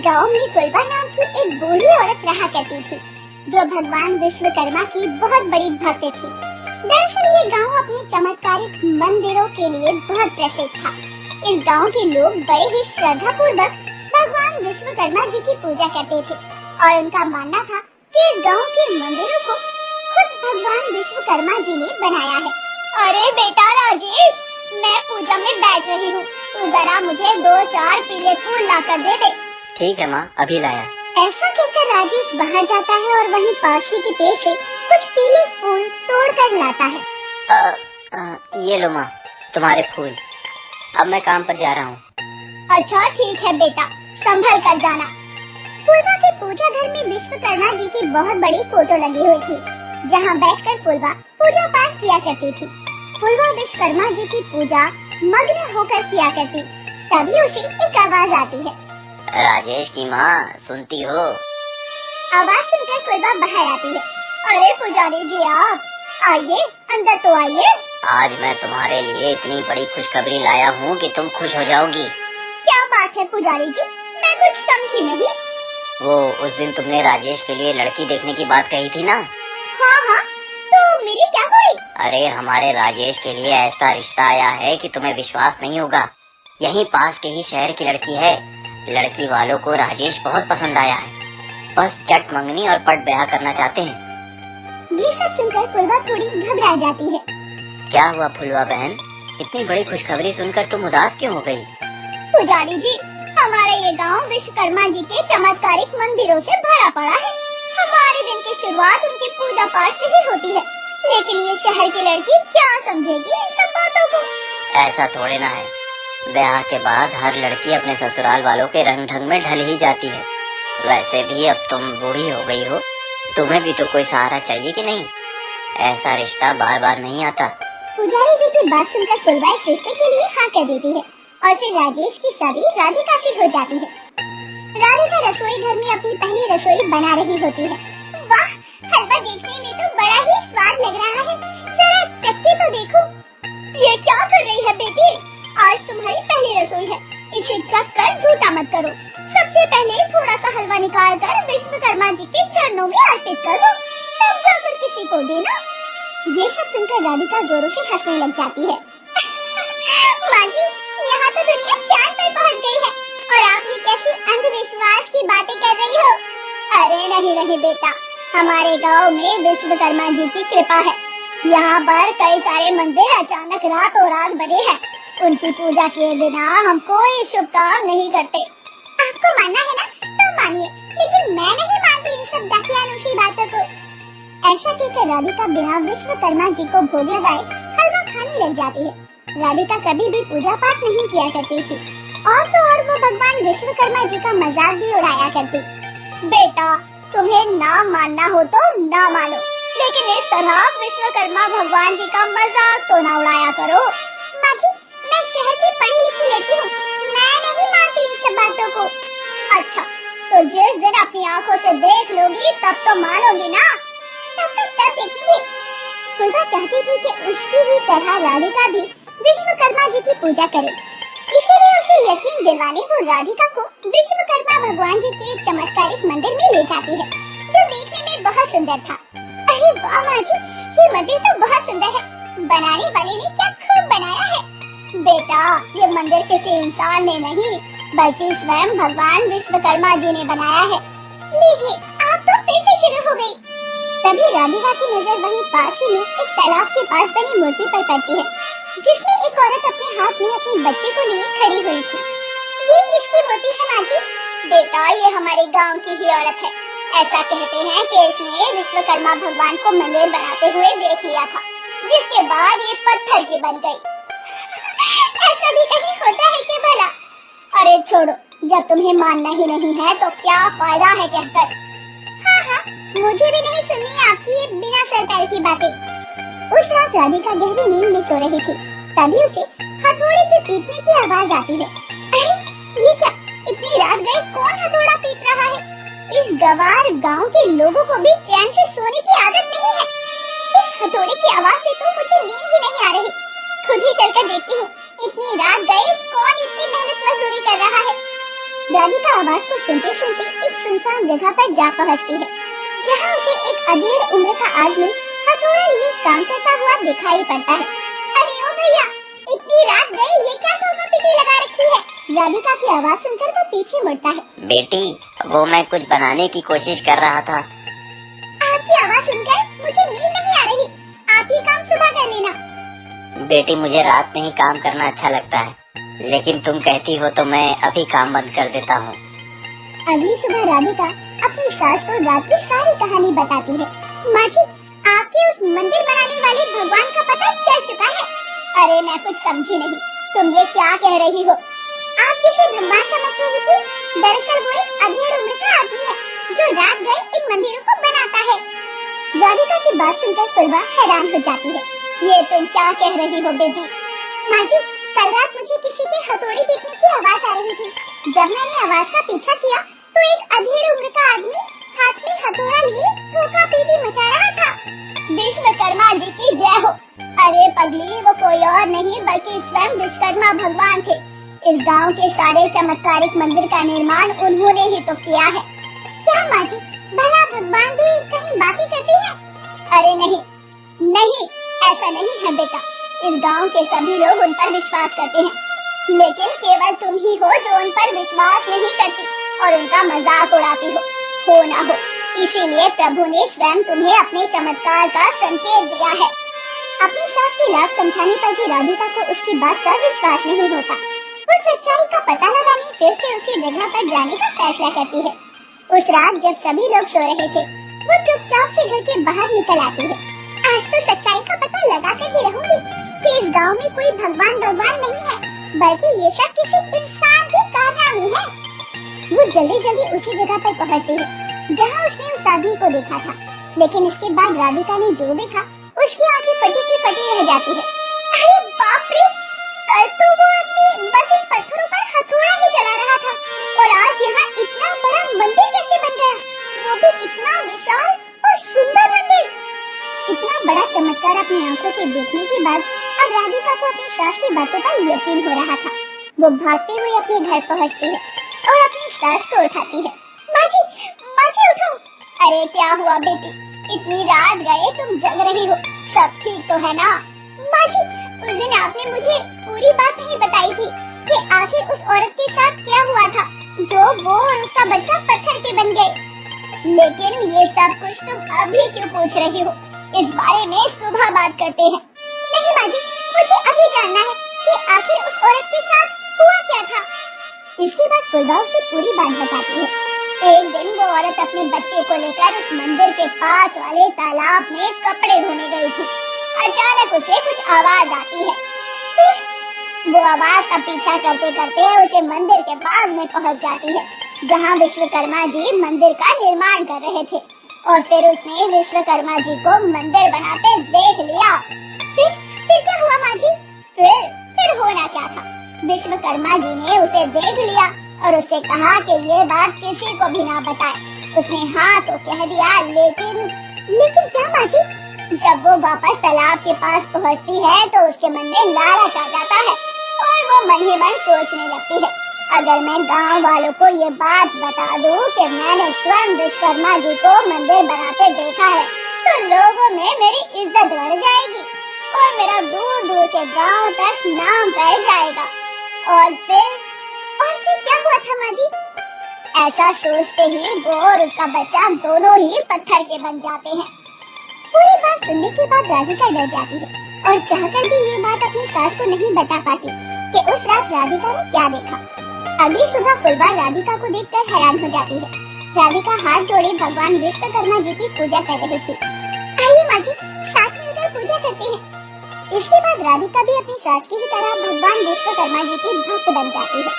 गांव में फुलवा नाम की एक बूढ़ी औरत रहा करती थी, जो भगवान विश्वकर्मा की बहुत बड़ी भक्त थी। दरअसल ये गांव अपने चमत्कारिक मंदिरों के लिए बहुत प्रसिद्ध था। इस गांव के लोग बड़े ही श्रद्धा पूर्वक भगवान विश्वकर्मा जी की पूजा करते थे और उनका मानना था कि इस गांव के मंदिरों को खुद भगवान विश्वकर्मा जी ने बनाया है। अरे बेटा राजेश, मैं पूजा में बैठ रही हूँ, तू जरा मुझे 2-4 पीले फूल ला कर दे दे। ठीक है माँ, अभी लाया। ऐसा कहकर राजेश बाहर जाता है और वहीं पास ही के पेड़ से कुछ पीले फूल तोड़ कर लाता है। ये लो माँ, तुम्हारे फूल। अब मैं काम पर जा रहा हूँ। अच्छा ठीक है बेटा, संभल कर जाना। फुलवा के पूजा घर में विश्वकर्मा जी की बहुत बड़ी फोटो लगी हुई थी, जहाँ बैठकर फुलवा पूजा पाठ किया करती थी। फुलवा विश्वकर्मा जी की पूजा मग्न होकर किया करती, तभी उसे एक आवाज आती है। राजेश की माँ, सुनती हो? आवाज सुनकर फुलवा बाहर आती है। अरे पुजारी जी, आप आइए, अंदर तो आइए। आज मैं तुम्हारे लिए इतनी बड़ी खुशखबरी लाया हूँ कि तुम खुश हो जाओगी। क्या बात है पुजारी जी, मैं कुछ समझी नहीं। वो उस दिन तुमने राजेश के लिए लड़की देखने की बात कही थी ना? हाँ हाँ, तो मेरी क्या हुई? अरे हमारे राजेश के लिए ऐसा रिश्ता आया है कि तुम्हें विश्वास नहीं होगा। यहीं पास के ही शहर की लड़की है। लड़की वालों को राजेश बहुत पसंद आया है, बस चट मंगनी और पट ब्याह करना चाहते हैं। ये सब सुनकर फुलवा थोड़ी घबरा जाती है। क्या हुआ फुलवा बहन, इतनी बड़ी खुशखबरी सुनकर तुम उदास क्यों हो गई? पुजारी जी, हमारा ये गांव विश्वकर्मा जी के चमत्कारिक मंदिरों से भरा पड़ा है। हमारे दिन की शुरुआत उनकी पूजा पाठ से ही होती है, लेकिन ये शहर की लड़की क्या समझेगी इन सब बातों को? ऐसा थोड़े ना है, ब्याह के बाद हर लड़की अपने ससुराल वालों के रंग ढंग में ढल ही जाती है। वैसे भी अब तुम बूढ़ी हो गई हो, तुम्हें भी तो कोई सहारा चाहिए कि नहीं? ऐसा रिश्ता बार बार नहीं आता। पुजारी जी की बात सुनकर फुलवा इस रिश्ते के लिए हाँ कर देती है और फिर राजेश की शादी राधिका से हो जाती है। राधिका रसोई घर में अपनी पहली रसोई बना रही होती है। वाह, हलवा देखने में तो बड़ा ही स्वाद लग रहा है, जरा चक्की तो देखो। ये क्या कर रही है बेटी? आज तुम्हारी पहली रसोई है, इसे चख कर झूठा मत करो। सबसे पहले थोड़ा सा हलवा निकाल कर विश्वकर्मा जी के चरणों में अर्पित करो, तब जाकर किसी को देना। ये सब सुनकर राधिका जोरों से हंसने लग जाती है। माँ जी, यहाँ तो दुनिया चांद पर पहुँच गई है और आप ये कैसी अंधविश्वास की बातें कर रही हो? अरे नहीं नहीं बेटा, हमारे गांव में विश्वकर्मा जी की कृपा है। यहाँ पर कई सारे मंदिर अचानक रातों रात बने हैं। उनकी पूजा किए बिना हम कोई शुभ काम नहीं करते। आपको मानना है ना तो मानिए, लेकिन मैं नहीं मानती इन सब दकियानुसी बातों को। ऐसा कहकर राधिका बिना विश्वकर्मा जी को भोग लगाए हलवा खाने लग जाती है। राधिका कभी भी पूजा पाठ नहीं किया करती थी और तो और वो भगवान विश्वकर्मा जी का मजाक भी उड़ाया करती। बेटा, तुम्हें ना मानना हो तो ना मानो, लेकिन इस तरह विश्वकर्मा भगवान जी का मजाक तो ना उड़ाया करो। माँ जी, मैं शहर की पढ़ी लिखी लड़की हूँ, मैं नहीं मानती इन सब बातों को। अच्छा, तो जिस दिन अपनी आँखों से देख लोगी तब तो मानोगी ना, तब देखेंगे। फुलवा चाहती थी कि उसकी भी तरह राधिका भी विश्वकर्मा जी की पूजा करे, इसीलिए उसे यकीन दिलवाने को राधिका को विश्वकर्मा भगवान जी के एक चमत्कारिक मंदिर में ले जाती है, जो देखने में बहुत सुंदर था। अरे वाह माँ जी, ये मंदिर तो बहुत सुंदर है, बनाने वाले ने क्या खूब बनाया है। बेटा, ये मंदिर किसी इंसान ने नहीं बल्कि स्वयं भगवान विश्वकर्मा जी ने बनाया है। लीजिए, आप तो फिर से शुरू हो गई। तभी राधिका की नजर वहीं पास ही में एक तालाब के पास बनी मूर्ति पर पड़ती है, जिसमें एक औरत अपने हाथ में अपने बच्चे को लिए खड़ी हुई थी। ये किसकी मूर्ति है माँ जी? बेटा, ये हमारे गांव की ही औरत है। ऐसा कहते हैं कि इसने विश्वकर्मा भगवान को मंदिर बनाते हुए देख लिया था, जिसके बाद ये पत्थर की बन गई। ऐसा भी कहीं होता है क्या भला? अरे छोड़ो, जब तुम्हें मानना ही नहीं है तो क्या फायदा है कहकर। हाँ हाँ, मुझे भी नहीं सुननी आपकी ये बिना सर पैर की बातें। उस रात राधिका गहरी नींद में सो रही थी, तभी उसे हथौड़े के पीटने की आवाज आती है। अरे ये क्या, इतनी रात गए कौन हथौड़ा पीट रहा है? इस गवार गांव के लोगों को भी चैन से सोने की आदत नहीं है। इस हथौड़े की आवाज से तो मुझे नींद ही नहीं आ रही। खुद ही चलकर देखती हूँ, इतनी रात गए कौन इतनी मेहनत मजदूरी कर रहा है। राधिका आवाज को सुनते सुनते एक सुनसान जगह पर जा पहुंचती है, जहां उसे एक अधेड़ उम्र का आदमी हथौड़ा लिए काम करता हुआ दिखाई पड़ता है। अरे ओ भैया, इतनी रात गई, ये क्या टोपी लगा रखी है? राधिका की आवाज सुनकर वो पीछे मुड़ता है। बेटी, वो मैं कुछ बनाने की कोशिश कर रहा था। आपकी आवाज सुनकर मुझे नींद नहीं आ रही, आप ही काम सुबह कर लेना। बेटी, मुझे रात में ही काम करना अच्छा लगता है, लेकिन तुम कहती हो तो मैं अभी काम बंद कर देता हूँ। अगली सुबह राधिका अपनी सास को रात की सारी कहानी बताती है। माँ जी, आपके उस मंदिर बनाने वाले भगवान का पता चल चुका है। अरे मैं कुछ समझी नहीं, तुम ये क्या कह रही हो? आप जिसे भगवान समझ रही थी, दरअसल वो एक अधेड़ उम्र का आदमी है जो रात गए इन मंदिरों को बनाता है। राधिका की बात सुनकर फुलवा हैरान हो जाती है। ये तुम क्या कह रही हो बेटी? माँ जी, कल रात मुझे किसी के हथौड़े पीटने की आवाज आ रही थी। जब मैंने आवाज का पीछा किया तो एक अधेड़ उम्र का आदमी हाथ में हथौड़ा लिए ठोका पीटी मचा रहा था। विश्वकर्मा जी की जय हो। अरे पगली, वो कोई और नहीं बल्कि स्वयं विश्वकर्मा भगवान थे। इस गांव के सारे चमत्कारिक मंदिर का निर्माण उन्होंने ही तो किया है। क्या माँ जी, भला भगवान भी कहीं बाकी करती है? अरे नहीं नहीं, ऐसा नहीं है बेटा। इस गांव के सभी लोग उन पर विश्वास करते हैं, लेकिन केवल तुम ही हो जो उन पर विश्वास नहीं करती और उनका मजाक उड़ाती हो ना हो। इसीलिए प्रभु ने स्वयं तुम्हें अपने चमत्कार का संकेत दिया है। अपनी सास की लाख समझाने पर भी राधिका को उसकी बात का विश्वास नहीं होता। वो सच्चाई का पता लगाने फिर से उसी जगह पर जाने का फैसला करती है। उस रात जब सभी लोग सो रहे थे, वो चुपचाप से घर के बाहर निकल आती है। आज तो सच्चाई का पता लगा कर ही रहूंगी कि इस गांव में कोई भगवान नहीं है, बल्कि ये सब किसी इंसान के कारनामे है। वो जल्दी जल्दी उसी जगह पर पहुंचती है जहां उसने उस आदमी को देखा था, लेकिन इसके बाद राधिका ने जो देखा उसकी आंखें फटी की फटी रह जाती है। अरे बाप रे, कल तो वो आदमी बस इन पत्थरों पर हथौड़ा ही चला रहा था और आज यहाँ इतना बड़ा मंदिर कैसे बन गया, वो भी इतना विशाल और सुंदर मंदिर। इतना बड़ा चमत्कार अपनी आंखों से देखने के बाद अब राधिका को अपनी सास की बातों पर यकीन हो रहा था। वो भागते हुए अपने घर पहुंचती है और अपनी सास को उठाती है। माँ जी उठो। अरे क्या हुआ बेटी, इतनी रात गए तुम जग रही हो, सब ठीक तो है ना? माँ जी, उस दिन आपने मुझे पूरी बात नहीं बताई थी कि आखिर उस औरत के साथ क्या हुआ था जो वो और उसका बच्चा पत्थर के बन गए। लेकिन ये सब कुछ तुम अभी क्यों पूछ रही हो? इस बारे में सुबह बात करते हैं। नहीं माँ जी, मुझे अभी जानना है कि आखिर उस औरत के साथ हुआ क्या था। इसके बाद फुलवा उसे पूरी बात बताती है। एक दिन वो औरत अपने बच्चे को लेकर उस मंदिर के पास वाले तालाब में कपड़े धोने गई थी। अचानक उसे कुछ आवाज आती है। वो आवाज का पीछा करते करते उसे मंदिर के बाग में पहुंच जाती है, जहां विश्वकर्मा जी मंदिर का निर्माण कर रहे थे। और फिर उसने विश्वकर्मा जी को मंदिर बनाते देख लिया। फिर क्या हुआ माँ जी? फिर होना क्या था, विश्वकर्मा जी ने उसे देख लिया और उससे कहा कि ये बात किसी को भी ना बताए। उसने हाँ तो कह दिया, लेकिन क्या माँ जी? जब वो वापस तालाब के पास पहुँचती है तो उसके मन में लालच आ जाता है और वो मन ही मन सोचने लगती है, अगर मैं गांव वालों को ये बात बता दूं कि मैंने स्वयं विश्वकर्मा जी को मंदिर बनाते देखा है, तो लोगों में मेरी इज्जत बढ़ जाएगी और मेरा दूर दूर के गांव तक नाम फैल जाएगा। और फिर क्या हुआ था माँ जी? ऐसा सोचते ही वो और उसका बच्चा दोनों ही पत्थर के बन जाते हैं। पूरी बात सुनने के बाद राधिका डर जाती है और चाहकर भी ये बात अपनी सास को नहीं बता पाती कि उस रात राधिका ने क्या देखा। अगली सुबह फुलवा राधिका को देखकर हैरान हो जाती है। राधिका हाथ जोड़े भगवान विश्वकर्मा जी की पूजा कर रही थी। आइए माँ जी, साथ मिलकर पूजा करते हैं। इसके बाद राधिका भी अपनी सास की ही तरह भगवान विश्वकर्मा जी की भक्त बन जाती है।